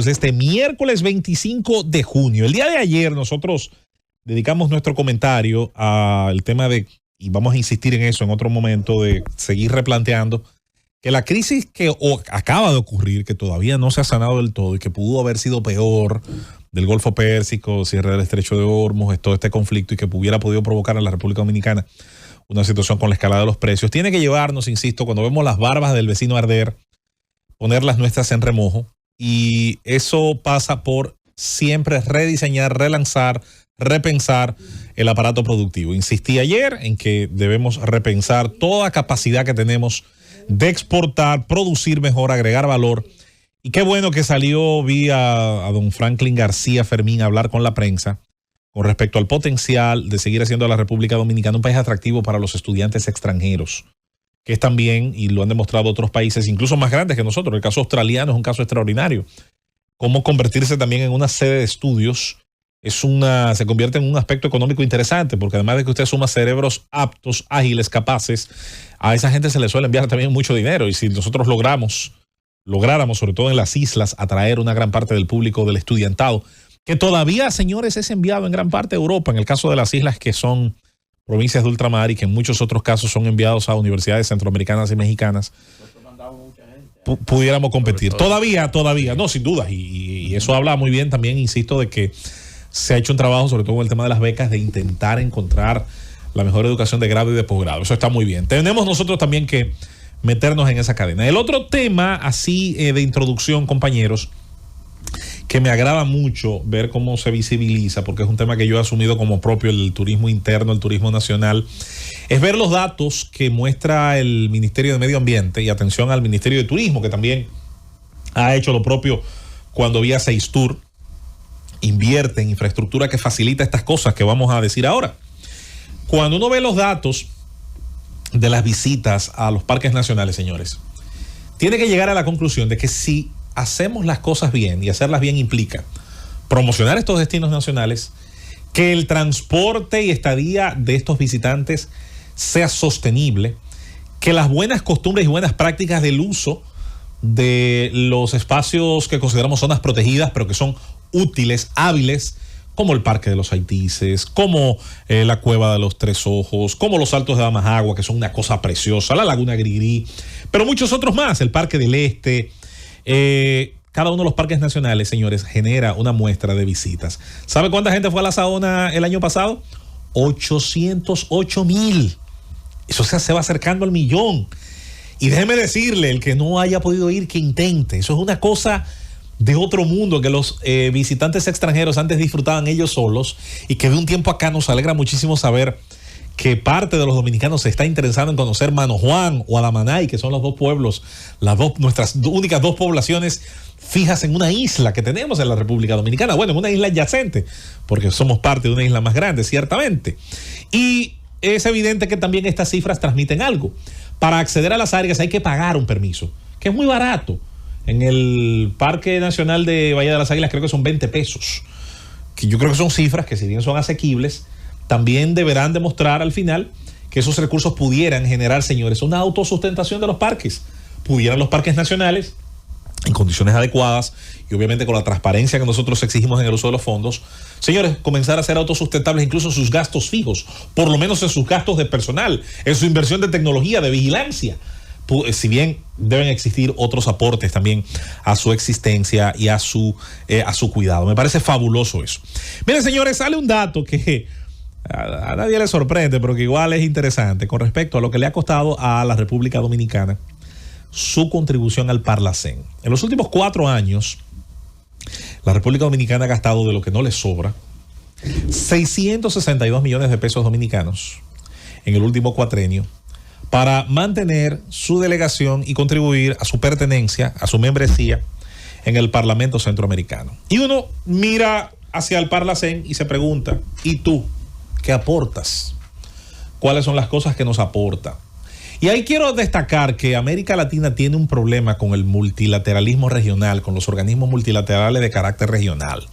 Este miércoles 25 de junio. El día de ayer nosotros dedicamos nuestro comentario al tema de, y vamos a insistir en eso en otro momento, de seguir replanteando que la crisis que acaba de ocurrir, que todavía no se ha sanado del todo y que pudo haber sido peor, del Golfo Pérsico, cierre del Estrecho de Hormuz, todo este conflicto, y que hubiera podido provocar en la República Dominicana una situación con la escalada de los precios, tiene que llevarnos, insisto, cuando vemos las barbas del vecino arder, poner las nuestras en remojo. Y eso pasa por siempre rediseñar, relanzar, repensar el aparato productivo. Insistí ayer en que debemos repensar toda capacidad que tenemos de exportar, producir mejor, agregar valor. Y qué bueno que salió vía a don Franklin García Fermín a hablar con la prensa con respecto al potencial de seguir haciendo a la República Dominicana un país atractivo para los estudiantes extranjeros, que es también, y lo han demostrado otros países, incluso más grandes que nosotros. El caso australiano es un caso extraordinario. Cómo convertirse también en una sede de estudios se convierte en un aspecto económico interesante, porque además de que usted suma cerebros aptos, ágiles, capaces, a esa gente se le suele enviar también mucho dinero. Y si nosotros lográramos, sobre todo en las islas, atraer una gran parte del público del estudiantado, que todavía, señores, es enviado en gran parte a Europa, en el caso de las islas que son provincias de ultramar y que en muchos otros casos son enviados a universidades centroamericanas y mexicanas, pudiéramos competir. Todavía, no, sin duda. Y eso habla muy bien también, insisto, de que se ha hecho un trabajo, sobre todo en el tema de las becas, de intentar encontrar la mejor educación de grado y de posgrado. Eso está muy bien. Tenemos nosotros también que meternos en esa cadena. El otro tema, así de introducción, compañeros, que me agrada mucho ver cómo se visibiliza, porque es un tema que yo he asumido como propio, el turismo interno, el turismo nacional, es ver los datos que muestra el Ministerio de Medio Ambiente, y atención al Ministerio de Turismo, que también ha hecho lo propio cuando vía Seistur invierte en infraestructura que facilita estas cosas que vamos a decir ahora. Cuando uno ve los datos de las visitas a los parques nacionales, señores, tiene que llegar a la conclusión de que si hacemos las cosas bien, y hacerlas bien implica promocionar estos destinos nacionales, que el transporte y estadía de estos visitantes sea sostenible, que las buenas costumbres y buenas prácticas del uso de los espacios que consideramos zonas protegidas, pero que son útiles, hábiles, como el Parque de los Haitises, como la Cueva de los Tres Ojos, como los Altos de Damajagua, que son una cosa preciosa, la Laguna Grigri, pero muchos otros más, el Parque del Este. Cada uno de los parques nacionales, señores, genera una muestra de visitas. ¿Sabe cuánta gente fue a la Saona el año pasado? 808,000. Eso se va acercando al 1,000,000. Y déjeme decirle, el que no haya podido ir, que intente. Eso es una cosa de otro mundo, que los visitantes extranjeros antes disfrutaban ellos solos, y que de un tiempo acá nos alegra muchísimo saber que parte de los dominicanos se está interesando en conocer Mano Juan o Adamanay, que son los dos pueblos, nuestras únicas dos poblaciones fijas en una isla que tenemos en la República Dominicana. Bueno, en una isla adyacente, porque somos parte de una isla más grande, ciertamente. Y es evidente que también estas cifras transmiten algo. Para acceder a las áreas hay que pagar un permiso, que es muy barato. En el Parque Nacional de Bahía de las Águilas creo que son 20 pesos. Que yo creo que son cifras que, si bien son asequibles, también deberán demostrar al final que esos recursos pudieran generar, señores, una autosustentación de los parques. Pudieran los parques nacionales, en condiciones adecuadas y obviamente con la transparencia que nosotros exigimos en el uso de los fondos, señores, comenzar a ser autosustentables incluso en sus gastos fijos, por lo menos en sus gastos de personal, en su inversión de tecnología, de vigilancia. Si bien deben existir otros aportes también a su existencia y a su cuidado. Me parece fabuloso eso. Miren, señores, sale un dato que a nadie le sorprende, pero que igual es interesante, con respecto a lo que le ha costado a la República Dominicana su contribución al Parlacén. En los últimos 4 años, la República Dominicana ha gastado, de lo que no le sobra, 662 millones de pesos dominicanos en el último cuatrenio, para mantener su delegación y contribuir a su pertenencia, a su membresía en el Parlamento Centroamericano. Y uno mira hacia el Parlacén y se pregunta, ¿y tú qué aportas? ¿Cuáles son las cosas que nos aporta? Y ahí quiero destacar que América Latina tiene un problema con el multilateralismo regional, con los organismos multilaterales de carácter regional.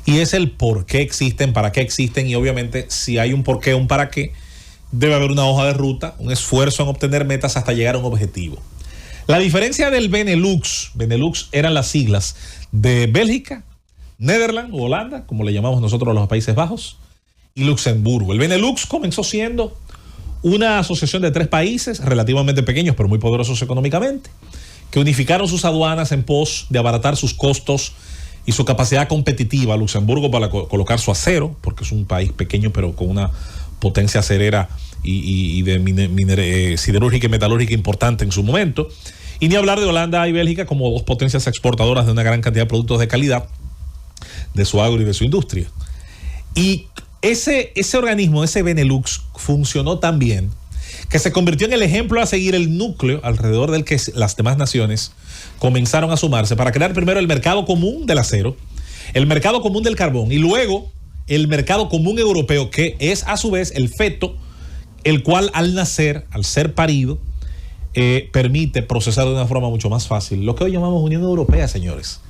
Y es el por qué existen, para qué existen, y obviamente si hay un por qué, un para qué, debe haber una hoja de ruta, un esfuerzo en obtener metas hasta llegar a un objetivo. La diferencia del Benelux eran las siglas de Bélgica, Netherlands o Holanda, como le llamamos nosotros a los Países Bajos, y Luxemburgo. El Benelux comenzó siendo una asociación de 3 países relativamente pequeños pero muy poderosos económicamente, que unificaron sus aduanas en pos de abaratar sus costos y su capacidad competitiva. Luxemburgo para colocar su acero, porque es un país pequeño pero con una potencia acerera y de siderúrgica y metalúrgica importante en su momento. Y ni hablar de Holanda y Bélgica como 2 potencias exportadoras de una gran cantidad de productos de calidad de su agro y de su industria. Y ese organismo, ese Benelux, funcionó tan bien que se convirtió en el ejemplo a seguir, el núcleo alrededor del que las demás naciones comenzaron a sumarse para crear primero el mercado común del acero, el mercado común del carbón y luego el mercado común europeo, que es a su vez el feto, el cual al nacer, al ser parido, permite procesar de una forma mucho más fácil lo que hoy llamamos Unión Europea, señores.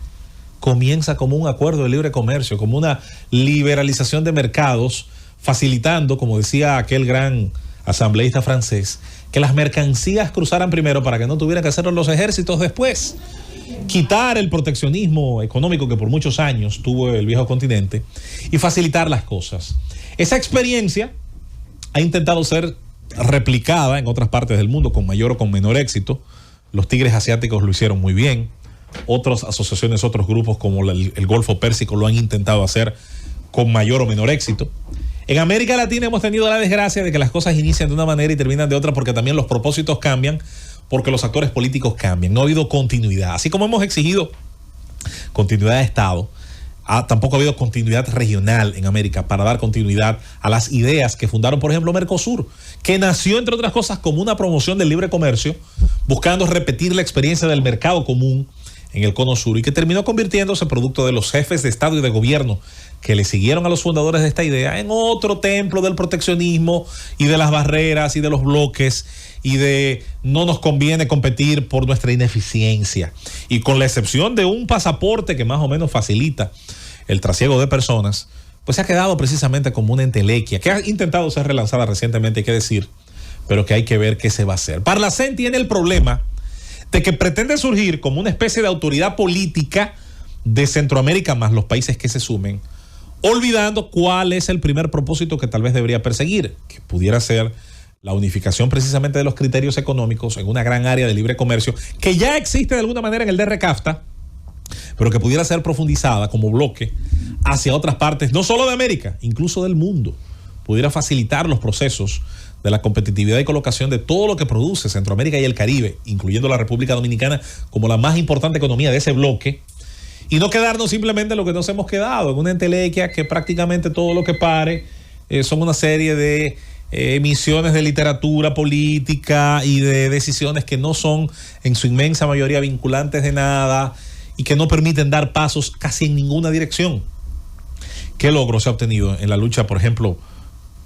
Comienza como un acuerdo de libre comercio, como una liberalización de mercados, facilitando, como decía aquel gran asambleísta francés, que las mercancías cruzaran primero para que no tuvieran que hacerlo los ejércitos después. Quitar el proteccionismo económico que por muchos años tuvo el viejo continente y facilitar las cosas. Esa experiencia ha intentado ser replicada en otras partes del mundo con mayor o con menor éxito. Los tigres asiáticos lo hicieron muy bien. Otras asociaciones, otros grupos como el Golfo Pérsico lo han intentado hacer con mayor o menor éxito. En América Latina hemos tenido la desgracia de que las cosas inician de una manera y terminan de otra, porque también los propósitos cambian, porque los actores políticos cambian. No ha habido continuidad. Así como hemos exigido continuidad de Estado, tampoco ha habido continuidad regional en América para dar continuidad a las ideas que fundaron, por ejemplo, Mercosur, que nació, entre otras cosas, como una promoción del libre comercio, buscando repetir la experiencia del mercado común en el cono sur, y que terminó convirtiéndose, producto de los jefes de Estado y de gobierno que le siguieron a los fundadores de esta idea, en otro templo del proteccionismo y de las barreras y de los bloques y de no nos conviene competir por nuestra ineficiencia. Y con la excepción de un pasaporte que más o menos facilita el trasiego de personas, pues se ha quedado precisamente como una entelequia que ha intentado ser relanzada recientemente, hay que decir, pero que hay que ver qué se va a hacer. Parlacén tiene el problema de que pretende surgir como una especie de autoridad política de Centroamérica más los países que se sumen, olvidando cuál es el primer propósito que tal vez debería perseguir, que pudiera ser la unificación precisamente de los criterios económicos en una gran área de libre comercio que ya existe de alguna manera en el DRCAFTA, pero que pudiera ser profundizada como bloque hacia otras partes, no solo de América, incluso del mundo. Pudiera facilitar los procesos de la competitividad y colocación de todo lo que produce Centroamérica y el Caribe, incluyendo la República Dominicana como la más importante economía de ese bloque, y no quedarnos simplemente en lo que nos hemos quedado, en una entelequia que prácticamente todo lo que pare son una serie de emisiones de literatura política y de decisiones que no son en su inmensa mayoría vinculantes de nada y que no permiten dar pasos casi en ninguna dirección. ¿Qué logro se ha obtenido en la lucha, por ejemplo,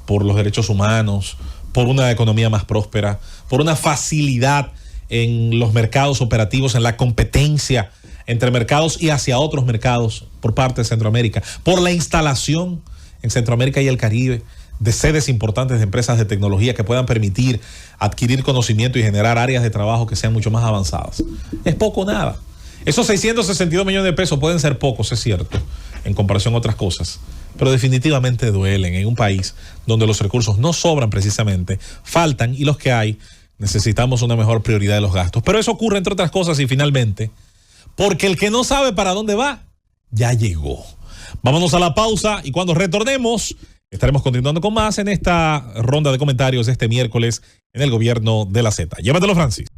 por los derechos humanos, por una economía más próspera, por una facilidad en los mercados operativos, en la competencia entre mercados y hacia otros mercados por parte de Centroamérica, por la instalación en Centroamérica y el Caribe de sedes importantes de empresas de tecnología que puedan permitir adquirir conocimiento y generar áreas de trabajo que sean mucho más avanzadas? Es poco o nada. Esos 662 millones de pesos pueden ser pocos, es cierto, en comparación a otras cosas, pero definitivamente duelen en un país donde los recursos no sobran precisamente, faltan, y los que hay necesitamos una mejor prioridad de los gastos. Pero eso ocurre, entre otras cosas, y finalmente, porque el que no sabe para dónde va, ya llegó. Vámonos a la pausa y cuando retornemos estaremos continuando con más en esta ronda de comentarios este miércoles en el Gobierno de la Z. Llévatelo, Francis.